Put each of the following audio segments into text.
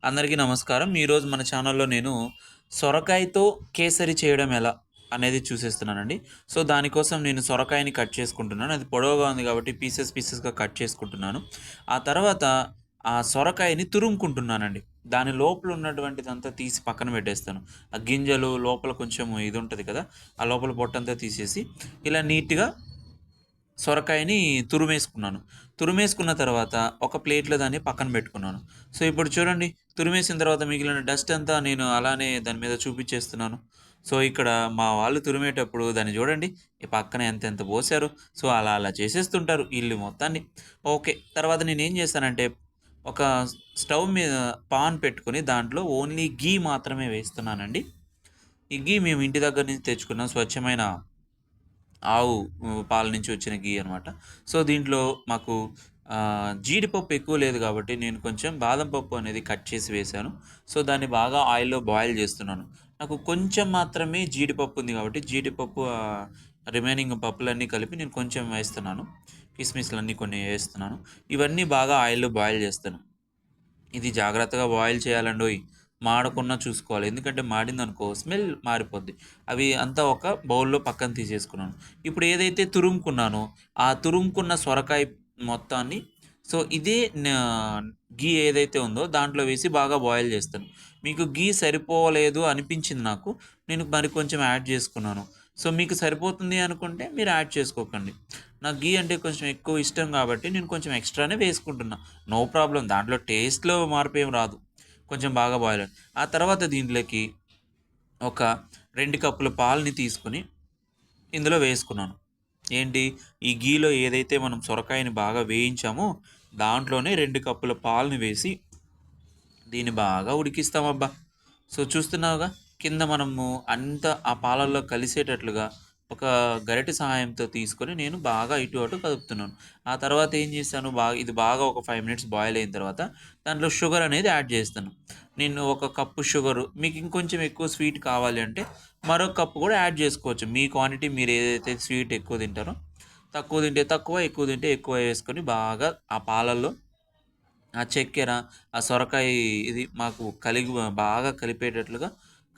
అందరికీ నమస్కారం. ఈరోజు మన ఛానల్‌లో నేను సొరకాయతో కేసరి చేయడం ఎలా అనేది చూసేస్తున్నానండి. సో, దానికోసం నేను సొరకాయని కట్ చేసుకుంటున్నాను. అది పొడవుగా ఉంది కాబట్టి పీసెస్‌గా కట్ చేసుకుంటున్నాను. ఆ తర్వాత ఆ సొరకాయని తురుముకుంటున్నానండి. దాని లోపల ఉన్నటువంటిదంతా తీసి పక్కన పెట్టేస్తాను. ఆ గింజలు లోపల కొంచెం ఇది ఉంటది కదా! ఆ లోపల పొట్టంతా తీసేసి ఇలా నీట్‌గా సొరకాయని తురిమేసుకున్నాను. తురిమేసుకున్న తర్వాత ఒక ప్లేట్‌లో దాన్ని పక్కన పెట్టుకున్నాను. సో, ఇప్పుడు చూడండి తురిమేసిన తర్వాత మిగిలిన డస్ట్ అంతా నేను అలానే దాని మీద చూపిచ్చేస్తున్నాను. సో, ఇక్కడ మా వాళ్ళు తురిమేటప్పుడు దాన్ని చూడండి ఈ పక్కన ఎంతెంత పోసారో. సో, అలా చేసేస్తుంటారు ఇల్లు మొత్తాన్ని. ఓకే. తర్వాత నేనేం చేశానంటే ఒక స్టవ్ మీద పాన్ పెట్టుకొని దాంట్లో ఓన్లీ ఘీ మాత్రమే వేస్తున్నానండి. ఈ ఘీ మేము ఇంటి దగ్గర నుంచి తెచ్చుకున్న స్వచ్ఛమైన ఆవు పాల నుంచి వచ్చిన ఘీ అనమాట. సో, దీంట్లో మాకు జీడిపప్పు ఎక్కువ లేదు కాబట్టి నేను కొంచెం బాదం పప్పు అనేది కట్ చేసి వేశాను. సో, దాన్ని బాగా ఆయిల్‌లో బాయిల్ చేస్తున్నాను. నాకు కొంచెం మాత్రమే జీడిపప్పు ఉంది కాబట్టి జీడిపప్పు రిమైనింగ్ పప్పులన్నీ కలిపి నేను కొంచెం వేస్తున్నాను. కిస్మిస్‌లన్నీ కొన్ని వేస్తున్నాను. ఇవన్నీ బాగా ఆయిల్‌లో బాయిల్ చేస్తాను. ఇది జాగ్రత్తగా బాయిల్ చేయాలండోయ్! మాడకుండా చూసుకోవాలి. ఎందుకంటే మాడిందనుకో స్మెల్ మారిపోద్ది. అవి అంతా ఒక బౌల్‌లో పక్కన తీసేసుకున్నాను. ఇప్పుడు ఏదైతే తురుముకున్నానో, ఆ తురుముకున్న సొరకాయ మొత్తాన్ని సో, ఇదే నా ఘీ ఏదైతే ఉందో దాంట్లో వేసి బాగా బాయిల్ చేస్తాను. మీకు ఘీ సరిపోలేదు అనిపించింది నాకు. నేను మరి కొంచెం యాడ్ చేసుకున్నాను. సో, మీకు సరిపోతుంది అనుకుంటే మీరు యాడ్ చేసుకోకండి. నాకు ఘీ అంటే కొంచెం ఎక్కువ ఇష్టం కాబట్టి నేను కొంచెం ఎక్స్‌ట్రానే వేసుకుంటున్నా. No problem. దాంట్లో టేస్ట్‌లో మార్పేం రాదు. కొంచెం బాగా బాయిల్ ఆ తర్వాత దీంట్లోకి ఒక 2 కప్పుల పాలని తీసుకొని ఇందులో వేసుకున్నాను. ఏంటి ఈ ఘీలో ఏదైతే మనం సొరకాయని బాగా వేయించామో దాంట్లోనే 2 కప్పుల పాలని వేసి దీన్ని బాగా ఉడికిస్తామబ్బా! సో, చూస్తున్నావుగా కింద మనము అంతా ఆ పాలల్లో కలిసేటట్లుగా ఒక గరిటె సహాయంతో తీసుకొని నేను బాగా ఇటు అటు కదుపుతున్నాను. ఆ తర్వాత ఏం చేశాను ఇది బాగా ఒక 5 మినిట్స్ బాయిల్ అయిన తర్వాత దాంట్లో షుగర్ అనేది యాడ్ చేస్తాను. నేను ఒక కప్పు షుగరు మీకు ఇంకొంచెం ఎక్కువ స్వీట్ కావాలి అంటే మరో కప్పు కూడా యాడ్ చేసుకోవచ్చు. మీ క్వాంటిటీ మీరు ఏదైతే స్వీట్ ఎక్కువ తింటారో తక్కువ తింటే తక్కువ, ఎక్కువ తింటే ఎక్కువ వేసుకొని బాగా ఆ పాలల్లో ఆ చక్కెర, ఆ సొరకాయ ఇది మాకు బాగా కలిపేటట్లుగా,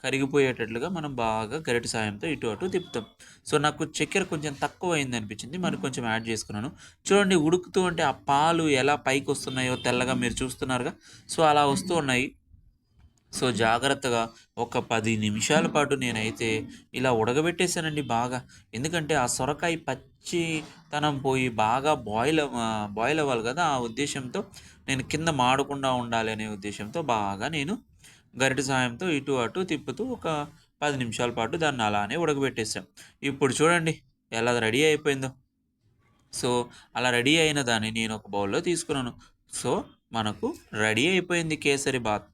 కరిగిపోయేటట్లుగా మనం బాగా గరిటె సాయంతో ఇటు అటు తిప్పుతాం. సో, నాకు చక్కెర కొంచెం తక్కువయిందనిపించింది. మరి కొంచెం యాడ్ చేసుకున్నాను. చూడండి ఉడుకుతూ ఉంటే ఆ పాలు ఎలా పైకొస్తున్నాయో తెల్లగా మీరు చూస్తున్నారుగా. సో, అలా వస్తూ ఉన్నాయి. సో, జాగ్రత్తగా ఒక 10 నిమిషాల పాటు నేనైతే ఇలా ఉడకబెట్టేసానండి బాగా. ఎందుకంటే, ఆ సొరకాయ పచ్చితనం పోయి బాగా బాయిల్ అవ్వాలి గదా! ఆ ఉద్దేశ్యంతో నేను కింద మాడకుండా ఉండాలి అనే ఉద్దేశ్యంతో బాగా నేను గరిటె సాయంతో ఇటు అటు తిప్పుతూ ఒక 10 నిమిషాల పాటు దాన్ని అలానే ఉడకబెట్టేసాం. ఇప్పుడు చూడండి ఎలా రెడీ అయిపోయిందో. సో, అలా రెడీ అయిన దాన్ని నేను ఒక బౌల్‌లో తీసుకున్నాను. సో, మనకు రెడీ అయిపోయింది కేసరి బాత్.